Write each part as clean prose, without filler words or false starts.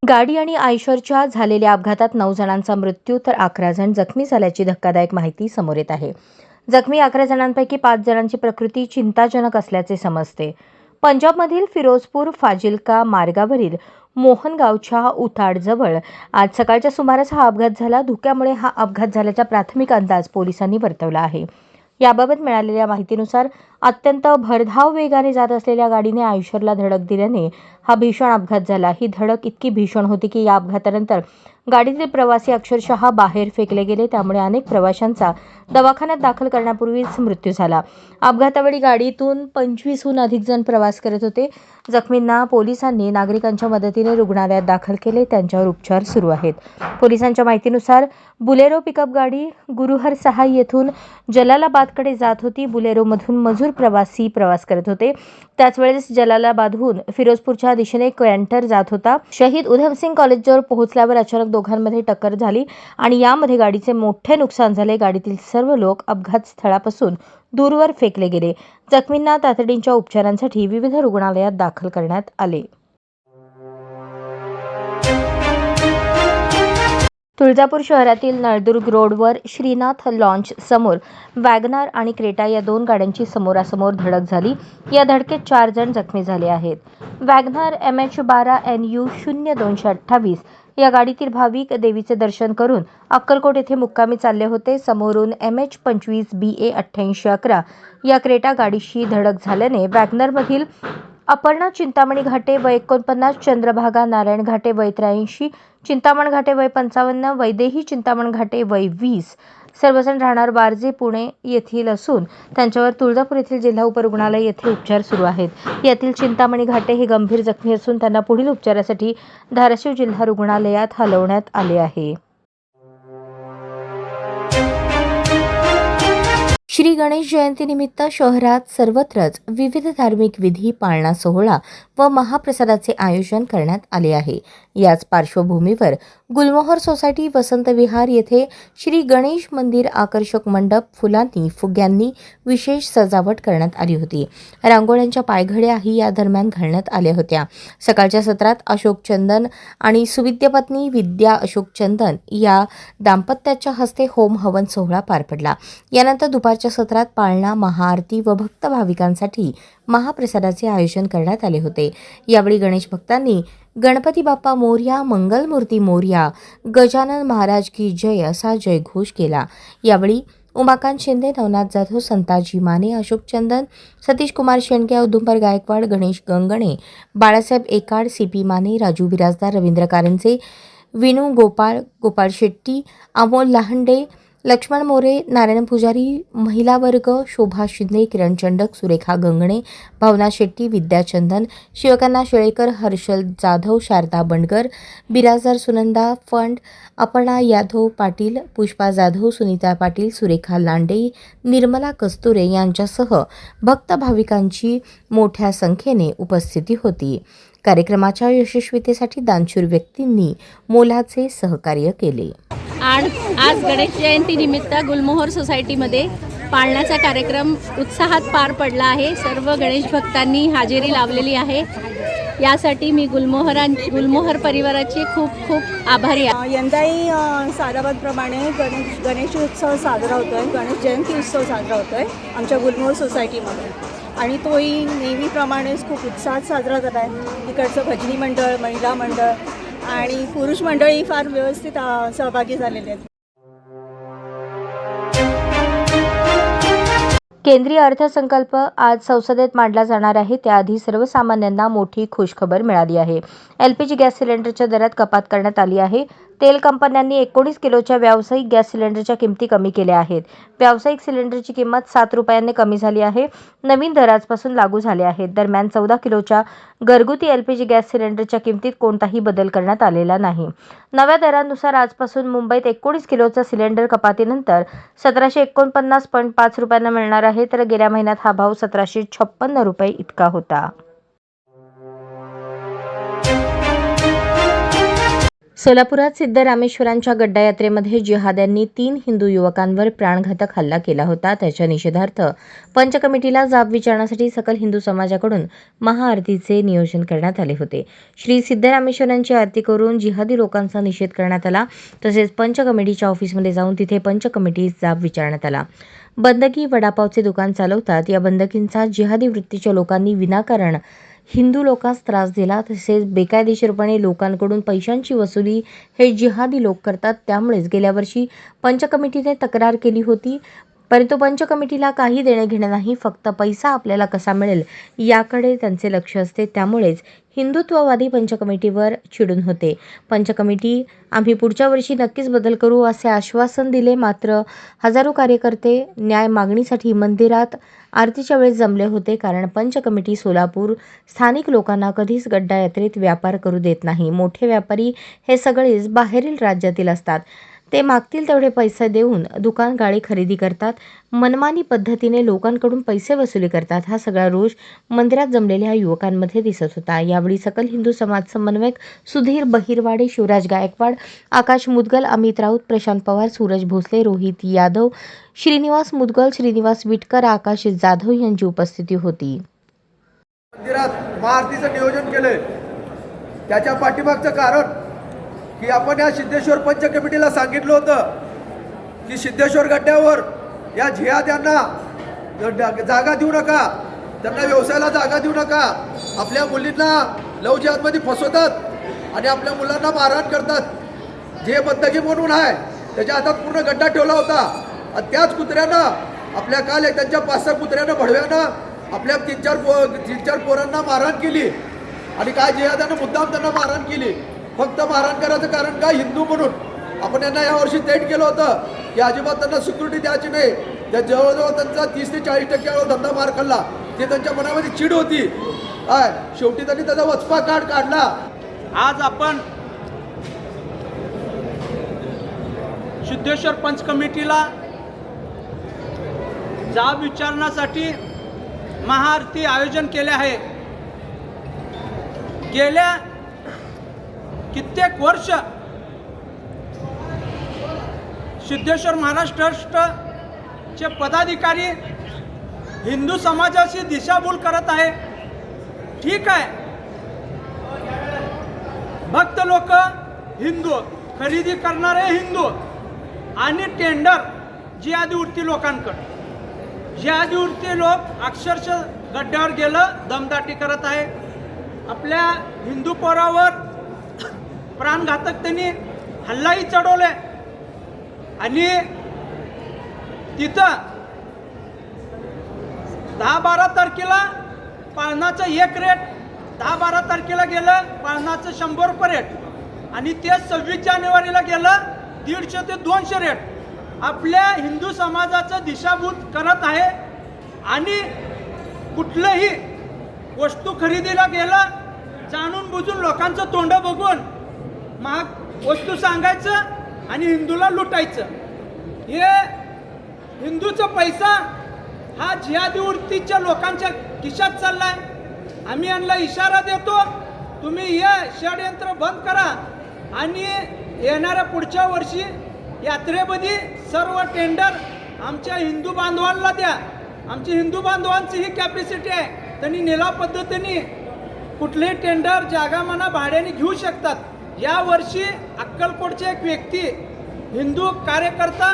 गाडी आणि आयशरच्या झालेल्या अपघातात 9 जणांचा मृत्यू तर 11 जण जखमी झाल्याची धक्कादायक माहिती समोर येत आहे. जखमी 11 जणांपैकी 5 जणांची प्रकृती चिंताजनक असल्याचे समजते. पंजाबमधील फिरोजपूर फाजिल्का मार्गावरील मोहनगावच्या उताडजवळ आज सकाळच्या सुमारास हा अपघात झाला. धुक्यामुळे हा अपघात झाल्याचा प्राथमिक अंदाज पोलिसांनी वर्तवला आहे. याबाबत मिळालेल्या माहितीनुसार अत्यंत भरधाव वेगाने जात असलेल्या गाडीने आयशरला धडक दिल्याने हा भीषण अपघात झाला. ही धडक इतकी भीषण होती की या अपघातानंतर गाडीतील प्रवासी अक्षरशः बाहेर फेकले गेले. त्यामुळे अनेक प्रवाशांचा दवाखान्यात दाखल करण्यापूर्वीच मृत्यू झाला. अपघातावेळी गाडीतून 25हून अधिक जण प्रवास करत होते. जखमींना पोलिसांनी नागरिकांच्या मदतीने रुग्णालयात दाखल केले. त्यांच्यावर उपचार सुरू आहेत. पोलिसांच्या माहितीनुसार बुलेरो पिकअप गाडी गुरुहर सहाय येथून जलालाबादकडे जात होती. बुलेरोमधून मजूर प्रवासी प्रवास करत होते. त्याच वेळेस जलालाबादहून फिरोजपूरच्या दिशेने कॅन्टर जात होता. शहीद उधमसिंग कॉलेजजवळ पोहोचल्यावर अचानक दोघांमध्ये टक्कर झाली आणि यामध्ये गाडीचे मोठे नुकसान झाले. गाडीतील सर्व लोक अपघात स्थळापासून दूरवर फेकले गेले. जखमींना तातडीच्या उपचारांसाठी विविध रुग्णालयात दाखल करण्यात आले. तुळजापूर शहरातील नळदुर्ग रोडवर श्रीनाथ लॉन्च समोर वॅगनार आणि क्रेटा या 2 गाड्यांची समोरासमोर धडक झाली. या धडकेत 4 जण जखमी झाले आहेत. वॅगनार MH12 NU 0228 या गाडीतील भाविक देवीचे दर्शन करून अक्कलकोट येथे मुक्कामी चालले होते. समोरून MH25 BA 8811 या क्रेटा गाडीशी धडक झाल्याने वॅगनरमधील अपर्णा चिंतामणी घाटे वय 49, चंद्रभागा नारायण घाटे वय 83, चिंतामण घाटे वय 55, वैदेही चिंतामण घाटे वय 20 सर्वजण राहणार वारजे पुणे येथील असून त्यांच्यावर तुळजापूर येथील जिल्हा उपरुग्णालय येथे उपचार सुरू आहेत. यातील चिंतामणी घाटे हे गंभीर जखमी असून त्यांना पुढील उपचारासाठी धाराशिव जिल्हा रुग्णालयात हलवण्यात आले आहे. श्री गणेश जयंतीनिमित्त शहरात सर्वत्रच विविध धार्मिक विधी पाळणा सोहळा व महाप्रसादाचे आयोजन करण्यात आले आहे. याच पार्श्वभूमीवर गुलमोहर सोसायटी वसंत विहार येथे श्री गणेश मंदिर आकर्षक मंडप फुलांनी फुग्यांनी विशेष सजावट करण्यात आली होती. रांगोळ्यांच्या पायघड्याही या दरम्यान घालण्यात आल्या होत्या. सकाळच्या सत्रात अशोक चंदन आणि सुविद्यपत्नी विद्या अशोक चंदन या दाम्पत्याच्या हस्ते होम हवन सोहळा पार पडला. यानंतर दुपारच्या सत्रात पाळणा महाआरती व भक्त भाविकांसाठी महाप्रसादाचे आयोजन करण्यात आले होते. यावेळी गणेश भक्तांनी गणपती बाप्पा मोरया, मंगलमूर्ती मोरया, गजानन महाराज की जय असा जयघोष केला. यावेळी उमाकांत शिंदे, नवनाथ जाधव, संताजी माने, अशोक चंदन, सतीश कुमार शेंडगे, औदुंबर गायकवाड, गणेश गंगणे, बाळासाहेब एकाड, CP माने, राजू बिराजदार, रवींद्र कारंजे, विनू गोपाळ, गोपाळ शेट्टी, अमोल लहांडे, लक्ष्मण मोरे, नारायण पुजारी, महिला वर्ग, शोभा शिंदे, किरण चंडक, सुरेखा गंगणे, भावना शेट्टी, विद्या चंदन, शिवकन्या शेळेकर, हर्षल जाधव, शारदा बंडगर, बिराजदार सुनंदा फंड, अपर्णा यादव पाटील, पुष्पा जाधव, सुनीता पाटील, सुरेखा लांडे, निर्मला कस्तुरे यांच्यासह भक्त भाविकांची मोठ्या संख्येने उपस्थिती होती. कार्यक्रमाच्या यशस्वीतेसाठी दानशूर व्यक्तींनी मोलाचे सहकार्य केले. आज गणेश जयंतीनिमित्त गुलमोहर सोसायटीमध्ये पाळण्याचा कार्यक्रम उत्साहात पार पडला आहे. सर्व गणेश भक्तांनी हजेरी लावलेली आहे. यासाठी मी गुलमोहर परिवाराचे खूप खूप आभारी आहे. यंदाही साराबादप्रमाणे गणेश उत्सव साजरा होतो आहे. गणेश जयंती उत्सव साजरा होतो आहे आमच्या गुलमोहर सोसायटीमध्ये आणि तोही नेहमीप्रमाणेच खूप उत्साहात साजरा करत आहे. इकडचं भजनी मंडळ, महिला मंडळ आणि पुरुष मंडळी फार व्यवस्थित सहभागी झालेले आहेत. केंद्रीय अर्थसंकल्प आज संसदेत मांडला जाणार आहे. त्याआधी सर्वसामान्यांना मोठी खुशखबर मिळाली आहे. LPG गॅस सिलेंडरच्या दरात कपात करण्यात आली आहे. तेल कंपन्यांनी 19 किलोच्या व्यावसायिक गॅस सिलेंडरच्या किमती कमी केल्या आहेत. व्यावसायिक सिलेंडरची किंमत 7 रुपयांनी कमी झाली आहे. नवीन दर आजपासून लागू झाले आहेत. दरम्यान 14 किलोच्या घरगुती LPG गॅस सिलेंडरच्या किमतीत कोणताही बदल करण्यात आलेला नाही. नव्या दरांनुसार आजपासून मुंबईत 19 किलोचा सिलेंडर कपातीनंतर 1749.5 रुपयांना मिळणार आहे, तर गेल्या महिन्यात हा भाव 1756 रुपये इतका होता. सोलापुरात सिद्धरामेश्वरांच्या गड्डा यात्रेमध्ये जिहाद्यांनी 3 हिंदू युवकांवर प्राणघातक हल्ला केला होता. त्याच्या निषेधार्थ पंच कमिटीला जाब विचारण्यासाठी सकल हिंदू समाजाकडून महाआरतीचे नियोजन करण्यात आले होते. श्री सिद्धरामेश्वरांची आरती करून जिहादी लोकांचा निषेध करण्यात आला. तसेच पंच कमिटीच्या ऑफिसमध्ये जाऊन तिथे पंच कमिटीस जाब विचारण्यात आला. बंदकी वडापावचे दुकान चालवतात. या बंदकींचा जिहादी वृत्तीच्या लोकांनी विनाकारण हिंदू लोकांस त्रास दिला. तसेच बेकायदेशीरपणे लोकांकडून पैशांची वसुली हे जिहादी लोक करतात. त्यामुळेच गेल्या वर्षी पंच कमिटीने तक्रार केली होती, परंतु पंच कमिटीला काही देणेघेणे नाही. फक्त पैसा आपल्याला कसा मिळेल याकडे त्यांचे लक्ष असते. त्यामुळेच हिंदुत्ववादी पंच कमिटीवर चिडून होते. पंच कमिटी आम्ही पुढच्या वर्षी नक्कीच बदल करू असे आश्वासन दिले. मात्र हजारो कार्यकर्ते न्याय मागणीसाठी मंदिरात आरतीच्या वेळेस जमले होते. कारण पंच कमिटी सोलापूर स्थानिक लोकांना कधीच गड्डा यात्रेत व्यापार करू देत नाही. मोठे व्यापारी हे सगळेच बाहेरील राज्यातील असतात. ते मागतील तेवढे पैसे देऊन दुकान गाळी खरेदी करतात. मनमानी पद्धतीने लोकांकडून पैसे वसुली करतात. हा सगळा रोष मंदिरात जमलेल्या युवकांमध्ये दिसत होता. यावेळी सकल हिंदू समाज समन्वयक सुधीर बहिरवाडे, शिवराज गायकवाड, आकाश मुदगल, अमित राऊत, प्रशांत पवार, सूरज भोसले, रोहित यादव, श्रीनिवास मुदगल, श्रीनिवास विटकर, आकाश जाधव यांची उपस्थिती होती. मंदिरात महाआरतीचं नियोजन केलंय. त्याच्या पाठीमागचं कारण की आपण या सिद्धेश्वर पंच कमिटीला सांगितलं होतं की सिद्धेश्वर गड्ड्यावर या जिहाद्यांना जागा देऊ नका, त्यांना व्यवसायाला जागा देऊ नका. आपल्या मुलींना लव जिहादमध्ये फसवतात आणि आपल्या मुलांना मारहाण करतात. जे बंदगी म्हणून आहे त्याच्या हातात पूर्ण गड्डा ठेवला होता आणि त्याच कुत्र्यानं आपल्या काल एक त्यांच्या 5-6 कुत्र्यानं भडव्यानं आपल्या 3-4 पोरांना मारहाण केली. आणि काय जिहाद्यानं मुद्दाम त्यांना मारहाण केली. फक्त मारहाण करायचं कारण काय, हिंदू म्हणून. आपण यांना यावर्षी तेट केलं होतं की अजिबात त्यांना सिक्युरिटी द्यायची नाही. त्या जवळजवळ त्यांचा 30 ते 40% धंदा मार खाल्ला. ते त्यांच्या मनामध्ये चिड होती. शेवटी त्यांनी त्याचा वचपा काढला. आज आपण सिद्धेश्वर पंच कमिटीला जाब विचारण्यासाठी महाआरती आयोजन केले आहे. गेल्या कित्येक वर्ष सिद्धेश्वर महाराज ट्रस्टचे पदाधिकारी हिंदू समाजाची दिशाभूल करत आहे. ठीक आहे, भक्त लोक हिंदू, खरेदी करणारे हिंदू आणि टेंडर जिहादी लोकांकडे. जिहादी लोक अक्षरशः गड्ड्यावर गेलं दमदाटी करत आहे. आपल्या हिंदू पोरावर प्राणघातक त्यांनी हल्लाही चढवले आणि तिथं 10-12 तारखेला पाळणाचं 1 रेट, 10-12 तारखेला गेलं पाळणाचं 100 रुपये रेट आणि ते 26 जानेवारीला गेलं 150 ते 200 रेट. आपल्या हिंदू समाजाचं दिशाभूल करत आहे. आणि कुठलंही वस्तू खरेदीला गेलं जाणून बुजून लोकांचं तोंड बघून महाग वस्तू सांगायचं आणि हिंदूला लुटायचं. हे हिंदूचा पैसा हा जिहादी वृत्तीच्या लोकांच्या खिशात चाललाय. आम्ही यांना इशारा देतो, तुम्ही हे षडयंत्र बंद करा आणि येणाऱ्या पुढच्या वर्षी यात्रेमध्ये सर्व टेंडर आमच्या हिंदू बांधवांना द्या. आमची हिंदू बांधवांची ही कॅपॅसिटी आहे. त्यांनी निलाव पद्धतीने कुठलेही टेंडर जागा म्हणा भाड्याने घेऊ शकतात. या वर्षी अक्कलकोटचे एक व्यक्ती हिंदू कार्यकर्ता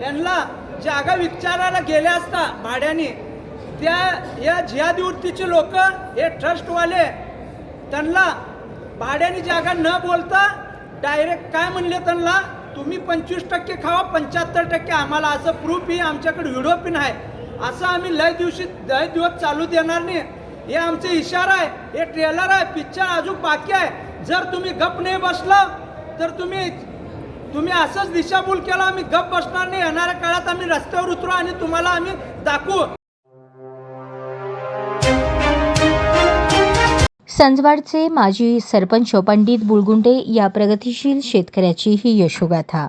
यांना जागा विचारायला गेले असता भाड्याने, त्या या जिहादी वृत्तीचे लोक हे ट्रस्टवाले त्यांना भाड्याने जागा न बोलता डायरेक्ट काय म्हणले त्यांना, तुम्ही 25% खावा, 75% आम्हाला. असं प्रूफ ही आमच्याकडे व्हिडिओ पिन आहे. असं आम्ही लय दिवस चालू देणार नाही. हे आमचे इशारा आहे, हे ट्रेलर आहे, पिक्चर अजून बाकी आहे. जर तुम्ही गप नाही बसला तर तुम्ही असंच दिशाभूल केला, आम्ही गप बसणार नाही. येणाऱ्या काळात आम्ही रस्त्यावर उतरू आणि तुम्हाला आम्ही दाखवू. संजवाडचे माजी सरपंच पंडित बुळगुंडे या प्रगतिशील शेतकऱ्याची ही यशोगाथा.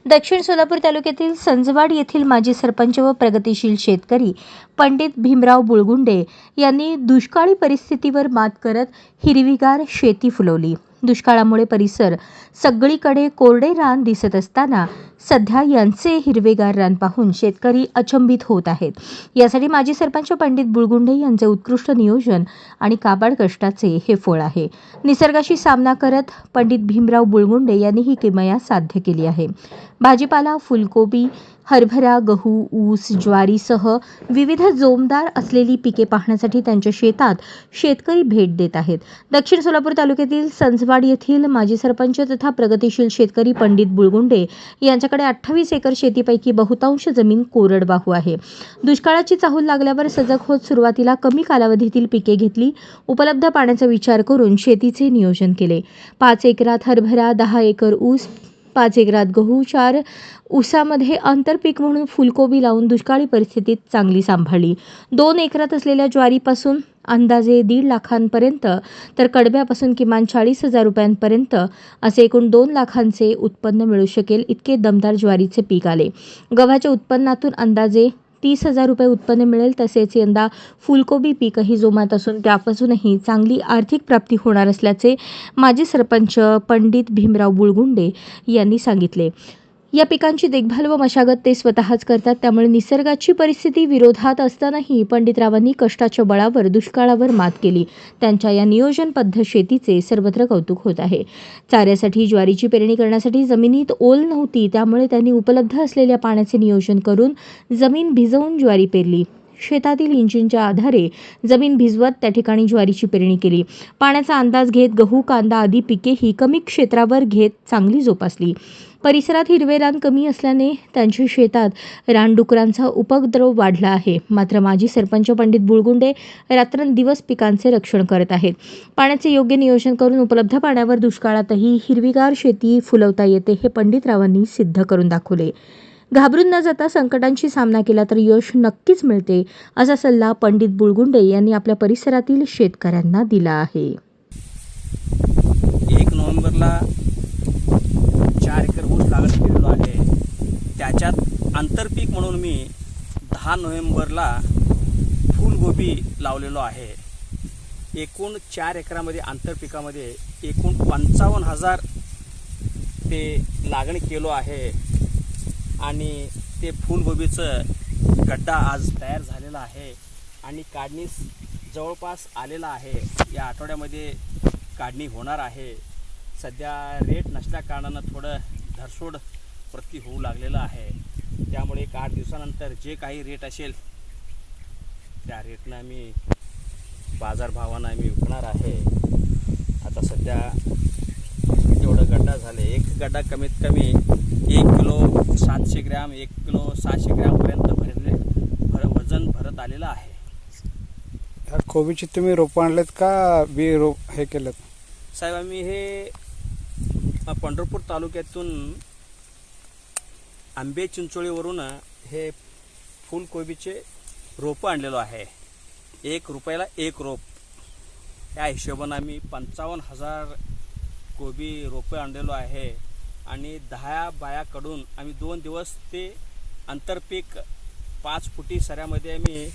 दक्षिण सोलापूर तालुक्यातील संजवाड येथील माजी सरपंच व प्रगतिशील शेतकरी पंडित भीमराव बुळगुंडे यांनी दुष्काळी परिस्थितीवर मात करत हिरवीगार शेती फुलवली. दुष्काळामुळे परिसर सगळीकडे कोरडे रान दिसत असताना सध्या यांचे हिरवेगार रान पाहून शेतकरी अचंबित होत आहेत. यासाठी माजी सरपंच पंडित बुळगुंडे यांचे उत्कृष्ट नियोजन आणि काबाड कष्टाचे हे फळ आहे. निसर्गाशी सामना करत पंडित भीमराव बुळगुंडे यांनी ही किमया साध्य केली आहे. भाजीपाला, फुलकोबी, हरभरा, गहू, ऊस, ज्वारीसह विविध जोमदार असलेली पिके पाहण्यासाठी त्यांच्या शेतात शेतकरी भेट देत आहेत. दक्षिण सोलापूर तालुक्यातील संजवाड येथील माजी सरपंच तथा प्रगतिशील शेतकरी पंडित बुळगुंडे यांच्याकडे 28 एकर शेतीपैकी बहुतांश जमीन कोरडवाहू आहे. दुष्काळाची चाहूल लागल्यावर सजग होत सुरुवातीला कमी कालावधीतील पिके घेतली. उपलब्ध पाण्याचा विचार करून शेतीचे नियोजन केले. 5 एकरात हरभरा, 10 एकर ऊस, 5 एकरात गहू, 4 ऊसामध्ये आंतरपीक म्हणून फुलकोबी लावून दुष्काळी परिस्थितीत चांगली सांभाळली. 2 एकरात असलेल्या ज्वारीपासून अंदाजे 1.5 लाखांपर्यंत तर कडब्यापासून किमान 40,000 रुपयांपर्यंत असे एकूण 2 लाखांचे उत्पन्न मिळू शकेल इतके दमदार ज्वारीचे पीक आले. गव्हाच्या उत्पन्नातून अंदाजे 30,000 रुपये उत्पन्न मिळेल. तसेच यंदा फुलकोबी पीकही जोमात असून त्यापासूनही चांगली आर्थिक प्राप्ती होणार असल्याचे माजी सरपंच पंडित भीमराव बुळगुंडे यांनी सांगितले. या पिकांची देखभाल व मशागत ते स्वतःच करतात. त्यामुळे निसर्गाची परिस्थिती विरोधात असतानाही पंडितरावांनी कष्टाच्या बळावर दुष्काळावर मात केली. त्यांच्या या नियोजनबद्ध शेतीचे सर्वत्र कौतुक होत आहे. चाऱ्यासाठी ज्वारीची पेरणी करण्यासाठी जमिनीत ओल नव्हती, त्यामुळे त्यांनी उपलब्ध असलेल्या पाण्याचे नियोजन करून जमीन भिजवून ज्वारी पेरली. शेतातील इंजिनच्या आधारे जमीन भिजवत त्या ठिकाणी ज्वारीची पेरणी केली. पाण्याचा अंदाज घेत गहू, कांदा आदी पिकेही कमी क्षेत्रावर घेत चांगली जोपासली. परिसरात हिरवे रान कमी असल्याने त्यांच्या शेतात रानडुकरांचा उपद्रव वाढला आहे. मात्र माजी सरपंच पंडित बुळगुंडे रात्रंदिवस पिकांचे रक्षण करत आहेत. पाण्याचे योग्य नियोजन करून उपलब्ध पाण्यावर दुष्काळातही हिरवीगार शेती फुलवता येते हे पंडितरावांनी सिद्ध करून दाखवले. घाबरून न जाता संकटांशी सामना केला तर यश नक्कीच मिळते, असा सल्ला पंडित बुळगुंडे यांनी आपल्या परिसरातील शेतकऱ्यांना दिला आहे. 1 नोव्हेंबरला 4 एकर ऊस लागवड केलेलो आहे. त्याच्यात आंतरपीक म्हणून मी 10 नोव्हेंबरला फुलगोबी लावलेलो आहे. एकूण 4 एकरामध्ये आंतरपिकामध्ये एकूण 55,000 ते लागण केलो आहे. आणि ते फुलगोबीचं गड्डा आज तयार झालेला आहे आणि काढणीस जवळपास आलेला आहे. या आठवड्यामध्ये काढणी होणार आहे. सध्या रेट नसल्या कारणानं थोडं धरसोड प्रति होऊ लागलेलं आहे. त्यामुळे एक 8 दिवसानंतर जे काही रेट असेल त्या रेटनं आम्ही बाजारभावानं आम्ही विकणार आहे. आता सध्या जेवढं गड्डा झाले, एक गड्डा कमीत कमी 1 किलो 700 ग्रॅम, 1 किलो 600 ग्रॅमपर्यंत वजन भरत आलेलं आहे. ह्या कोबीची तुम्ही रोपं आणलेत का बी रोप हे केलं? साहेब, आम्ही हे पंढरपूर तालुक्यातून आंबे चिंचोळीवरून हे फुलकोबीचे रोपं आणलेलो आहे. 1 रुपयाला 1 रोप या हिशोबानं आम्ही 55,000 कोबी रोपं आणलेलो आहे. आणि 10 बायाकडून आम्ही 2 दिवस ते आंतरपीक 5 फुटी सऱ्यामध्ये आम्ही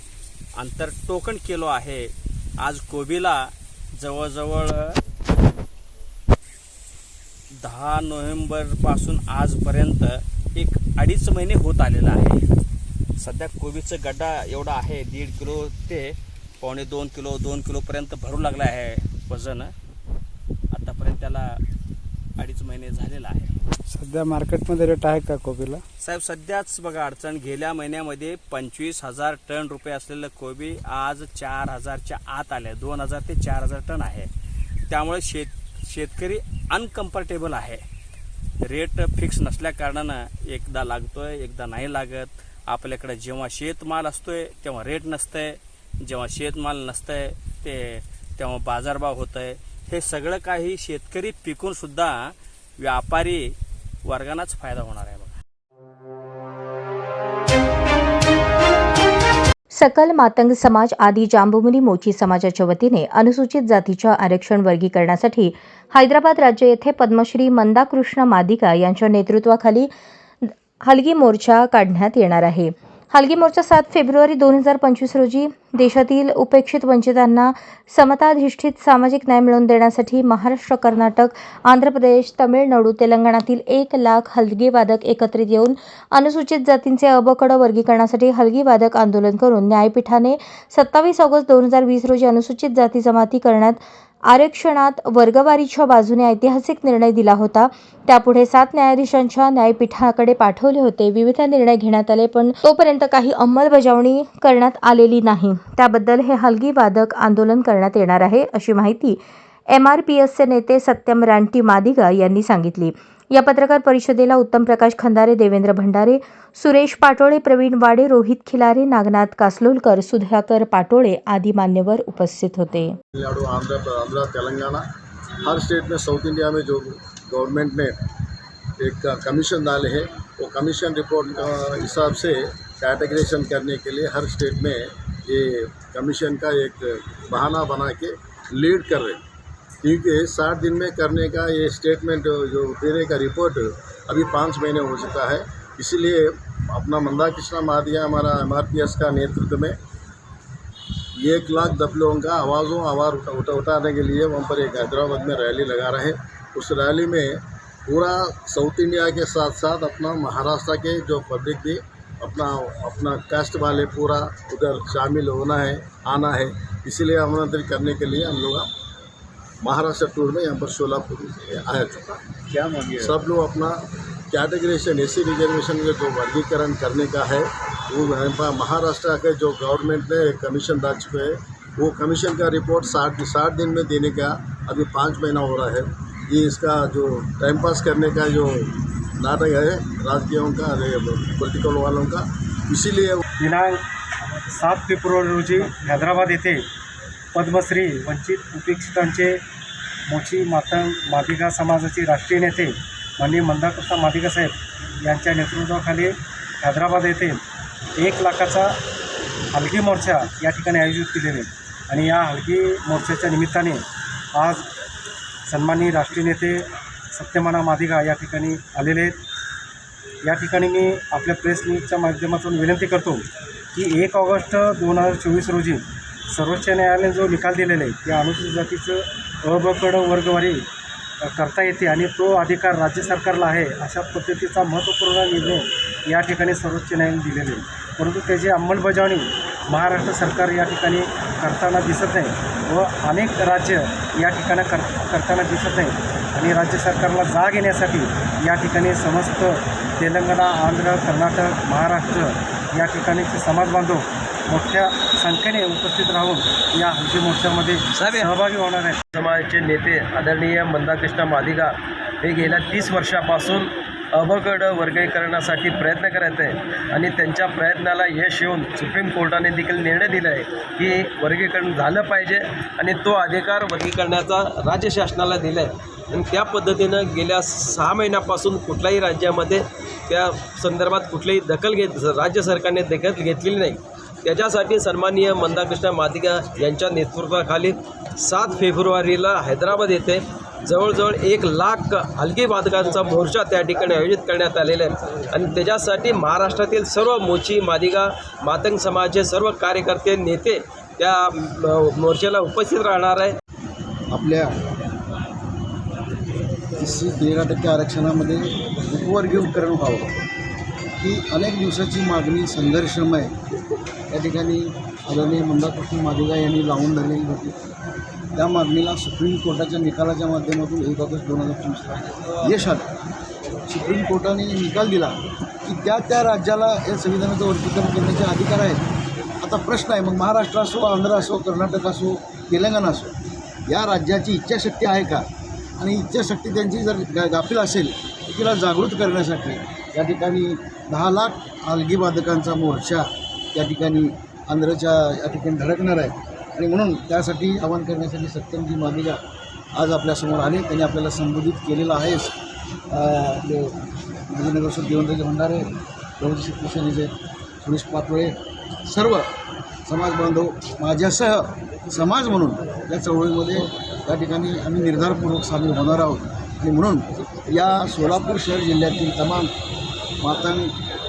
अंतर टोकन केलो आहे. आज कोबीला जवळजवळ 10 नोव्हेंबरपासून आजपर्यंत 1-2.5 महिने होत आलेला आहे. सध्या कोबीचं गड्डा एवढा आहे, 1.5 किलो ते 1.25 किलो 2 किलोपर्यंत भरू लागला आहे वजन. आतापर्यंत त्याला 2.5 महिने झालेला आहे. सध्या मार्केटमध्ये रेट आहे का कोबीला? साहेब, सध्याच बघा अडचण. गेल्या महिन्यामध्ये 25,000 टन रुपये असलेलं कोबी आज 4,000च्या आत आले. 2,000 ते 4,000 टन आहे. त्यामुळे शेतकरी अनकम्फर्टेबल आहे. रेट फिक्स नसल्या कारणानं एकदा लागतोय, एकदा नाही लागत. आपल्याकडे जेव्हा शेतमाल असतोय तेव्हा रेट नसतंय, जेव्हा शेतमाल नसतंय तेव्हा बाजारभाव होतंय. हे सगळं काही शेतकरी पिकून सुद्धा व्यापारी वर्गांनाच फायदा होणार आहे. सकल मातंग समाज आदी जांबुमुनी मोची समाजाच्या वतीने अनुसूचित जातीच्या आरक्षण वर्गीकरणासाठी हैदराबाद राज्य येथे पद्मश्री मंदाकृष्ण मादिगा यांच्या नेतृत्वाखाली हलगी मोर्चा काढण्यात येणार आहे. हलगी मोर्चा 7 फेब्रुवारी 2025 रोजी देशातील उपेक्षित वंचितांना समताधिष्ठित सामाजिक न्याय मिळवून देण्यासाठी महाराष्ट्र, कर्नाटक, आंध्र प्रदेश, तामिळनाडू, तेलंगणातील 1 लाख हलगी वादक एकत्रित येऊन अनुसूचित जातींचे अबकड वर्गीकरणासाठी हलगी वादक आंदोलन करून न्यायपीठाने 27 ऑगस्ट 2020 रोजी अनुसूचित जाती जमाती करण्यात आरक्षणात वर्गवारीच्या बाजूने ऐतिहासिक निर्णय दिला होता. त्यापुढे 7 न्यायाधीशांच्या न्यायपीठाकडे पाठवले होते. विविध निर्णय घेण्यात आले, पण तोपर्यंत काही अंमलबजावणी करण्यात आलेली नाही. त्याबद्दल हे हलगी वादक आंदोलन करण्यात येणार आहे, अशी माहिती MRPSचे नेते सत्यम रानटी मादिगा यांनी सांगितली. या पत्रकार परिषदेला उत्तम प्रकाश खंदारे, देवेंद्र भंडारे, सुरेश पाटोळे, प्रवीण वाडे, रोहित खिलारे, नागनाथ कासलोलकर, सुधाकर पाटोळे आदी मान्यवर उपस्थित होते. तमिलनाडु, आंध्र, तेलंगाना, हर स्टेट में साउथ इंडिया में जो गवर्नमेंट ने एक कमीशन डाले हैं, वो कमीशन रिपोर्ट का हिसाब से कैटेगराइजेशन करने के लिए हर स्टेट में ये कमीशन का एक बहाना बना के लीड कर रहे हैं, क्योंकि 60 दिन में करने का ये स्टेटमेंट जो देने का रिपोर्ट अभी 5 महीने हो चुका है. इसीलिए अपना मंदाकृष्ण मादिगा हमारा MRPS का नेतृत्व में 1 लाख 10 लोगों का आवाज़ उठाने के लिए वहाँ पर एक हैदराबाद में रैली लगा रहे हैं. उस रैली में पूरा साउथ इंडिया के साथ साथ अपना महाराष्ट्र के जो पब्लिक भी अपना कास्ट वाले पूरा उधर शामिल आना है. इसीलिए आमंत्रित करने के लिए हम लोग महाराष्ट्र टूर में यहाँ पर सोलापुर आया चुका है. क्या मांगे सब लोग अपना कैटेगराइजेशन SC रिजर्वेशन का जो वर्गीकरण करने का है, वो महाराष्ट्र के जो गवर्नमेंट ने कमीशन डाल चुके हैं, वो कमीशन का रिपोर्ट 60 दिन में देने का अभी 5 महीना हो रहा है. ये इसका जो टाइम पास करने का जो नाटक है राजकीयों का, पॉलिटिकल वालों का. इसीलिए दिनांक 7 फेब्रुवारी रोजी हैदराबाद येथे पद्मश्री वंचित उपेक्षितांचे मोची मादिगा समाजाचे राष्ट्रीय नेते माननीय मंदाकृष्ण मादिगा साहेब यांच्या नेतृत्वाखाली हैदराबाद येथे 1 लाखाचा हलगी मोर्चा या ठिकाणी आयोजित केलेले. आणि या हलगी मोर्चाच्या निमित्ताने आज सन्माननीय राष्ट्रीय नेते सत्यमाना मादिगा या ठिकाणी आलेले आहेत. या ठिकाणी मी आपल्या प्रेस न्यूजच्या माध्यमातून विनंती करतो की 1 ऑगस्ट 2024 रोजी सर्वोच्च न्यायालयाने जो निकाल दिलेला आहे, त्या अनुसूचित जातीचं अबकड वर्गवारी करता येते आणि तो अधिकार राज्य सरकारला आहे, अशा पद्धतीचा महत्त्वपूर्ण निर्णय या ठिकाणी सर्वोच्च न्यायालयाने दिलेले आहे. परंतु त्याची अंमलबजावणी महाराष्ट्र सरकार या ठिकाणी करताना दिसत नाही व अनेक राज्य या ठिकाणी करताना दिसत नाही. आणि राज्य सरकारला जाग येण्यासाठी या ठिकाणी समस्त तेलंगणा, आंध्र, कर्नाटक, महाराष्ट्र या ठिकाणचे समाज बांधव मोठ्या संख्येने उपस्थित राहून या हलगी मोर्चामध्ये सहभागी होणार आहेत. समाजाचे नेते आदरणीय मंदाकृष्ण मादिगा हे गेल्या 30 वर्षापासून अबकड वर्गीकरणासाठी प्रयत्न करत आहे आणि त्यांच्या प्रयत्नाला यश येऊन सुप्रीम कोर्टाने देखील निर्णय दिला आहे की वर्गीकरण झालं पाहिजे आणि तो अधिकार वर्गीकरणाचा राज्य शासनाला दिला आहे. आणि त्या पद्धतीनं गेल्या 6 महिन्यापासून कुठल्याही राज्यामध्ये त्या संदर्भात कुठलीही राज्य सरकारने दखल घेतलेली नाही. त्याच्यासाठी सन्माननीय मंदाकृष्ण मादिगा यांच्या नेतृत्वाखाली 7 फेब्रुवारीला हैदराबाद येथे जवळजवळ 1 लाख हलगी वादकांचा मोर्चा त्या ठिकाणी आयोजित करण्यात आलेला आहे. आणि त्याच्यासाठी महाराष्ट्रातील सर्व मोची, मादिगा, मातंग समाजाचे सर्व कार्यकर्ते, नेते त्या मोर्चाला उपस्थित राहणार आहे. आपल्या 13% आरक्षणामध्ये उपवर्गीकरण व्हावं ही अनेक दिवसाची मागणी, संघर्षमय या ठिकाणी आदरणीय मंदाकृष्ण मादिगा यांनी लावून धरलेली होती. त्या मागणीला सुप्रीम कोर्टाच्या निकालाच्या माध्यमातून 1 ऑगस्ट 2024ला यश आलं. सुप्रीम कोर्टाने निकाल दिला की त्या राज्याला या संविधानाचं वर्गीकरण करण्याचे अधिकार आहेत. आता प्रश्न आहे, मग महाराष्ट्र असो, आंध्र असो, कर्नाटक असो, तेलंगणा असो, या राज्याची इच्छाशक्ती आहे का? आणि इच्छाशक्ती त्यांची जर गाफील असेल तर तिला जागृत करण्यासाठी या ठिकाणी 10 लाख हलगी वादकांचा मोर्चा या ठिकाणी आंध्रच्या या ठिकाणी धडकणार आहे. आणि म्हणून त्यासाठी आवाहन करण्यासाठी सत्यमजी मादिगा आज आपल्यासमोर आले. त्यांनी आपल्याला संबोधित केलेलं आहेच. आपले माजी नगरसेवक देवेंद्रजी भंडारे, प्रभूजी शिवसेनेचे सुरेश पाटोळे, सर्व समाज बांधव माझ्यासह समाज म्हणून या चळवळीमध्ये या ठिकाणी आम्ही निर्धारपूर्वक सामील होणार आहोत. आणि म्हणून या सोलापूर शहर जिल्ह्यातील तमाम मातंग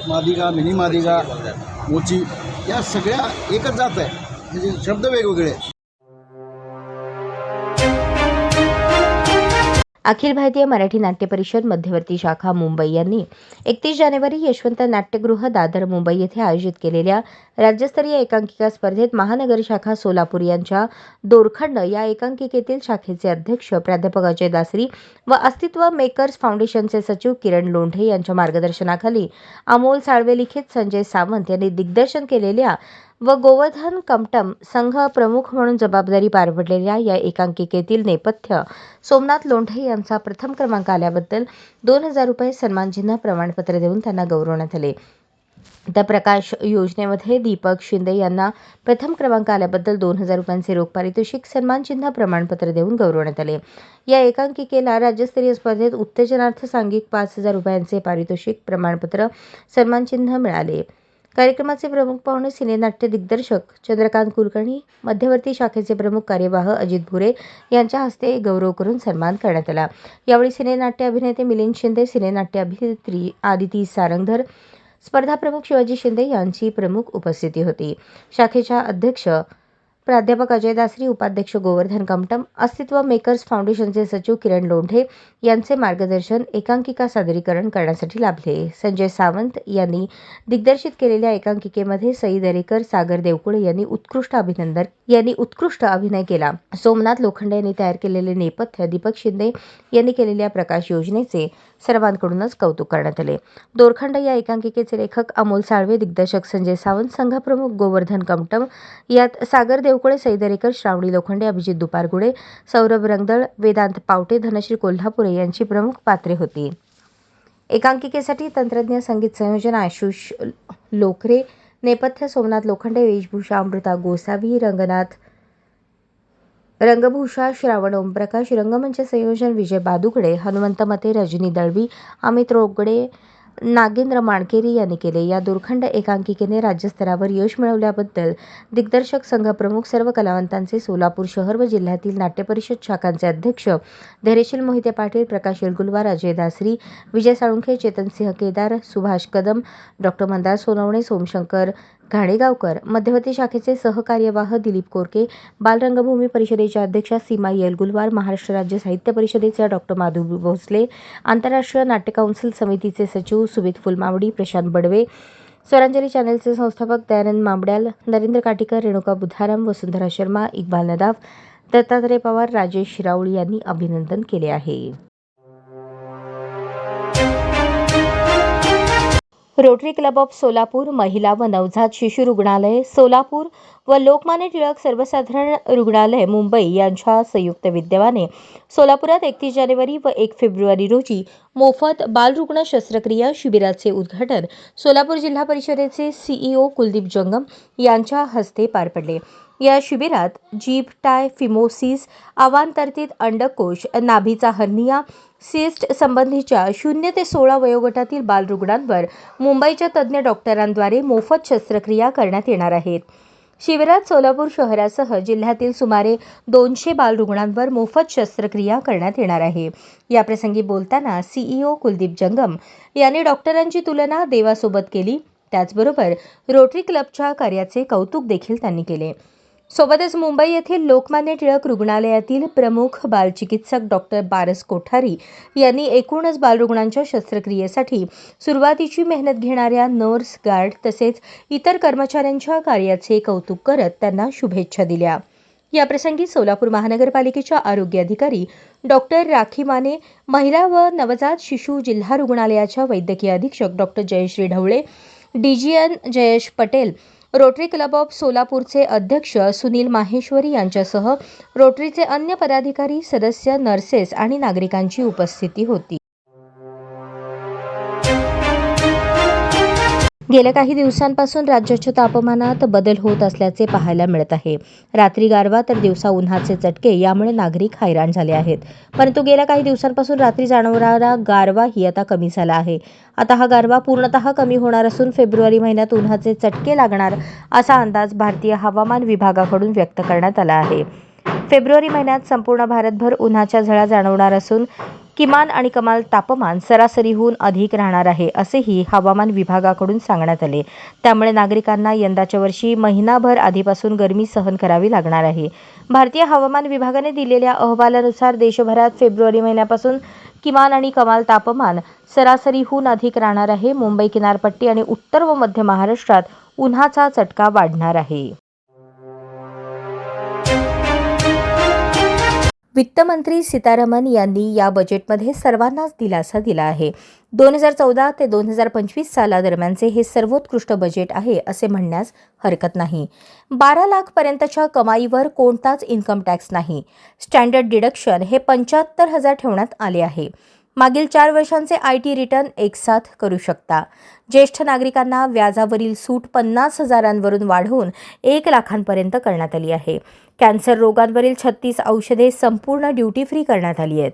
मादिगा, मिनी मादिगा, मोची या सगळ्या एकच जात आहे, म्हणजे शब्द वेगवेगळे आहेत. अखिल भारतीय मराठी नाट्य परिषद मध्यवर्ती शाखा मुंबई यांनी 31 जानेवारी यशवंत नाट्यगृह दादर मुंबई येथे आयोजित केलेल्या राज्यस्तरीय एकांकिका स्पर्धेत महानगर शाखा सोलापूर यांच्या दोरखंड या एकांकिकेतील शाखेचे अध्यक्ष प्राध्यापक अजय दासरी व अस्तित्व मेकर्स फाउंडेशनचे सचिव किरण लोंढे यांच्या मार्गदर्शनाखाली अमोल साळवे लिखित संजय सावंत यांनी दिग्दर्शन केलेल्या व गोवर्धन कमटम संघ प्रमुख म्हणून जबाबदारी पार पडलेल्या या एकांकिकेतील नेपथ्य सोमनाथ लोंढे यांचा प्रथम क्रमांक आल्याबद्दल 2,000 रुपये सन्मानचिन्ह प्रमाणपत्र देऊन त्यांना गौरवण्यात आले. तर प्रकाश योजनेमध्ये दीपक शिंदे यांना प्रथम क्रमांक आल्याबद्दल 2,000 रुपयांचे रोख पारितोषिक सन्मानचिन्ह प्रमाणपत्र देऊन गौरवण्यात आले. या एकांकिकेला राज्यस्तरीय स्पर्धेत उत्तेजनार्थ सांघिक 5,000 रुपयांचे पारितोषिक प्रमाणपत्र सन्मानचिन्ह मिळाले. कार्यक्रमाचे प्रमुख पाहुणे सिनेनाट्य दिग्दर्शक चंद्रकांत कुलकर्णी, मध्यवर्ती शाखेचे प्रमुख कार्यवाह अजित भुरे यांच्या हस्ते गौरव करून सन्मान करण्यात आला. यावेळी सिनेनाट्य अभिनेते मिलिंद शिंदे, सिनेनाट्य अभिनेत्री आदिती सारंगधर, स्पर्धा प्रमुख शिवाजी शिंदे यांची प्रमुख उपस्थिती होती. शाखेच्या अध्यक्ष प्राध्यापक अजय दासरी, उपाध्यक्ष गोवर्धन कमटम, अस्तित्व मेकर्स फाउंडेशनचे सचिव किरण लोंढे यांचे मार्गदर्शन एकांकिका सादरीकरण करण्यासाठी लाभले. संजय सावंत यांनी दिग्दर्शित केलेल्या एकांकिकेमध्ये सई दरेकर, सागर देवकुळे यांनी उत्कृष्ट अभिनय केला. सोमनाथ लोखंडे यांनी तयार केलेले नेपथ्य, दीपक शिंदे यांनी केलेल्या प्रकाश योजनेचे सर्वांकडूनच कौतुक करण्यात आले. दोरखंड या एकांकिकेचे लेखक अमोल साळवे, दिग्दर्शक संजय सावंत, संघप्रमुख गोवर्धन कमटम, यात सागर देवकुळे, सई दरेकर, श्रावणी लोखंडे, अभिजित दुपारगुडे, सौरभ रंगदळ, वेदांत पावटे, धनश्री कोल्हापुरे यांची प्रमुख पात्रे होती. एकांकिकेसाठी तंत्रज्ञ संगीत संयोजन आशुष लोकरे, नेपथ्य सोमनाथ लोखंडे, वेशभूषा अमृता गोसावी, रंगभूषा श्रावण ओमप्रकाश, रंगमंच संयोजन विजय बादुगडे, हनुमंत मते, रजनी दळवी, अमित रोगडे, नागेंद्र माणकेरी यांनी केले. या दोरखंड एकांकिकेने राज्यस्तरावर यश मिळवल्याबद्दल दिग्दर्शक, संघप्रमुख, सर्व कलावंतांचे, सोलापूर शहर व जिल्ह्यातील नाट्यपरिषद शाखांचे अध्यक्ष धैर्यशील मोहिते पाटील, प्रकाश येळगुलवार, अजय दासरी, विजय साळुंखे, चेतनसिंह केदार, सुभाष कदम, डॉ. मंदार सोनवणे, सोमशंकर घाणेगावकर, मध्यवर्ती शाखेचे सहकार्यवाह दिलीप कोरके, बालरंगभूमी परिषदेच्या अध्यक्षा सीमा येळगुलवार, महाराष्ट्र राज्य साहित्य परिषदेच्या डॉ. माधुरी भोसले, आंतरराष्ट्रीय नाट्य कौन्सिल समितीचे सचिव सुमित फुलमावडी, प्रशांत बडवे, स्वरांजली चॅनेलचे संस्थापक दयानंद मांबड्याल, नरेंद्र काटीकर, रेणुका बुधाराम, वसुंधरा शर्मा, इक्बाल नदाफ, दत्तात्रय पवार, राजेश राऊळ यांनी अभिनंदन केले आहे. रोटरी क्लब ऑफ सोलापूर, महिला व नवजात शिशु रुग्णालय सोलापूर व लोकमान्य टिळक सर्वसाधारण रुग्णालय मुंबई यांच्या संयुक्त विद्यमाने सोलापुरात 31 जानेवारी व 1 फेब्रुवारी रोजी मोफत बालरुग्ण शस्त्रक्रिया शिबिराचे उद्घाटन सोलापूर जिल्हा परिषदेचे CEO कुलदीप जंगम यांच्या हस्ते पार पडले. या शिबिरात जीभ टाय, फिमोसिस, अवांतरित अंडकोश, नाभीचा हर्निया, सिस्ट संबंधीच्या 0 ते 16 वयोगटातील बालरुग्णांवर मुंबईच्या तज्ज्ञ डॉक्टरांद्वारे मोफत शस्त्रक्रिया करण्यात येणार आहेत. शिबिरात सोलापूर शहरासह जिल्ह्यातील सुमारे 200 बालरुग्णांवर मोफत शस्त्रक्रिया करण्यात येणार आहे. याप्रसंगी बोलताना CEO कुलदीप जंगम यांनी डॉक्टरांची तुलना देवासोबत केली. त्याचबरोबर रोटरी क्लबच्या कार्याचे कौतुक देखील त्यांनी केले. सोबतच मुंबई येथील लोकमान्य टिळक रुग्णालयातील प्रमुख बालचिकित्सक डॉक्टर बारस कोठारी यांनी एकूणच बालरुग्णांच्या शस्त्रक्रियेसाठी सुरुवातीची मेहनत घेणाऱ्या नर्स, गार्ड तसेच इतर कर्मचाऱ्यांच्या कार्याचे कौतुक करत त्यांना शुभेच्छा दिल्या. याप्रसंगी सोलापूर महानगरपालिकेच्या आरोग्य अधिकारी डॉक्टर राखी माने, महिला व नवजात शिशु जिल्हा रुग्णालयाच्या वैद्यकीय अधीक्षक doctor Jayashree Dhawale, DGN Jayesh Patel, Rotary Club of सोलापूरचे अध्यक्ष सुनील माहेश्वरी यांच्यासह रोटरीचे अन्य पदाधिकारी, सदस्य, नर्सेस आणि नागरिकांची उपस्थिती होती. गेल्या काही दिवसांपासून राज्याच्या तापमानात बदल होत असल्याचे पाहायला मिळत आहे. रात्री गारवा तर दिवसा उन्हाचे चटके यामुळे नागरिक हैराण झाले आहेत. परंतु गेल्या काही दिवसांपासून रात्री जाणवणारा गारवाही आता कमी झाला आहे. आता हा गारवा पूर्णतः कमी होणार असून फेब्रुवारी महिन्यात उन्हाचे चटके लागणार असा अंदाज भारतीय हवामान विभागाकडून व्यक्त करण्यात आला आहे. फेब्रुवारी महिन्यात संपूर्ण भारतभर उन्हाच्या झळा जाणवणार असून किमान आणि कमाल तापमान सरासरीहून अधिक राहणार आहे असेही हवामान विभागाकडून सांगण्यात आले. त्यामुळे नागरिकांना यंदाच्या वर्षी महिनाभर आधीपासून गरमी सहन करावी लागणार आहे. भारतीय हवामान विभागाने दिलेल्या अहवालानुसार देशभरात फेब्रुवारी महिन्यापासून किमान आणि कमाल तापमान सरासरीहून अधिक राहणार आहे. मुंबई किनारपट्टी आणि उत्तर व मध्य महाराष्ट्रात उन्हाचा चटका वाढणार आहे. वित्तमंत्री सीतारामन यांनी या बजेटमध्ये सर्वांनाच दिलासा दिला आहे. 2014 ते 2025 सालादरम्यानचे हे सर्वोत्कृष्ट बजेट आहे असे म्हणण्यास हरकत नाही. 12 लाखपर्यंतच्या कमाईवर कोणताच इन्कम टॅक्स नाही. स्टँडर्ड डिडक्शन हे 75,000 ठेवण्यात आले आहे. मागील 4 वर्षांचे IT रिटर्न एकसाथ करू शकता. ज्येष्ठ नागरिकांना व्याजावरील सूट 50,000वरून वाढवून 1 लाखांपर्यंत करण्यात आली आहे. कॅन्सर रोगांवरील 36 औषधे संपूर्ण ड्युटी फ्री करण्यात आली आहेत.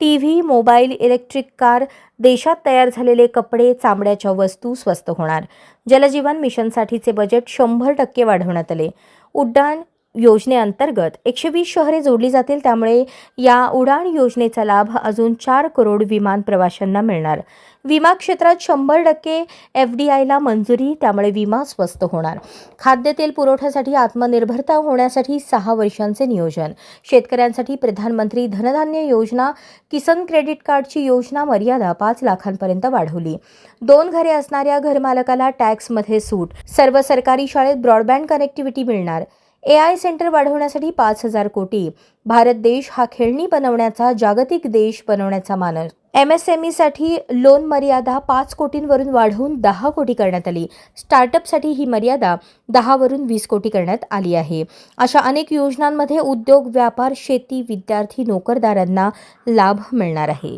TV, मोबाईल, इलेक्ट्रिक कार, देशात तयार झालेले कपडे, चामड्याच्या वस्तू स्वस्त होणार. जलजीवन मिशनसाठीचे बजेट 100% वाढवण्यात आले. उड्डाण योजनेअंतर्गत 120 शहरे जोडली जातील. त्यामुळे या उडाण योजनेचा लाभ अजून 4 करोड विमान प्रवाशांना मिळणार. विमा क्षेत्रात 100% FDIला मंजुरी, त्यामुळे विमा स्वस्त होणार. खाद्यतेल पुरवठ्यासाठी आत्मनिर्भरता होण्यासाठी 6 वर्षांचे नियोजन. शेतकऱ्यांसाठी प्रधानमंत्री धनधान्य योजना, किसान क्रेडिट कार्डची योजना मर्यादा 5 लाखांपर्यंत वाढवली. 2 घरे असणाऱ्या घरमालकाला टॅक्समध्ये सूट. सर्व सरकारी शाळेत ब्रॉडबँड कनेक्टिव्हिटी मिळणार. AI सेंटर वाढवण्यासाठी 5,000 कोटी. भारत देश हा खेळणी बनवण्याचा, जागतिक देश बनवण्याचा मानस. MSMEसाठी लोन मर्यादा 5 कोटींवरून वाढवून 10 कोटी करण्यात आली. स्टार्टअपसाठी ही मर्यादा 10 वरून 20 कोटी करण्यात आली आहे. अशा अनेक योजनांमध्ये उद्योग, व्यापार, शेती, विद्यार्थी, नोकरदारांना लाभ मिळणार आहे.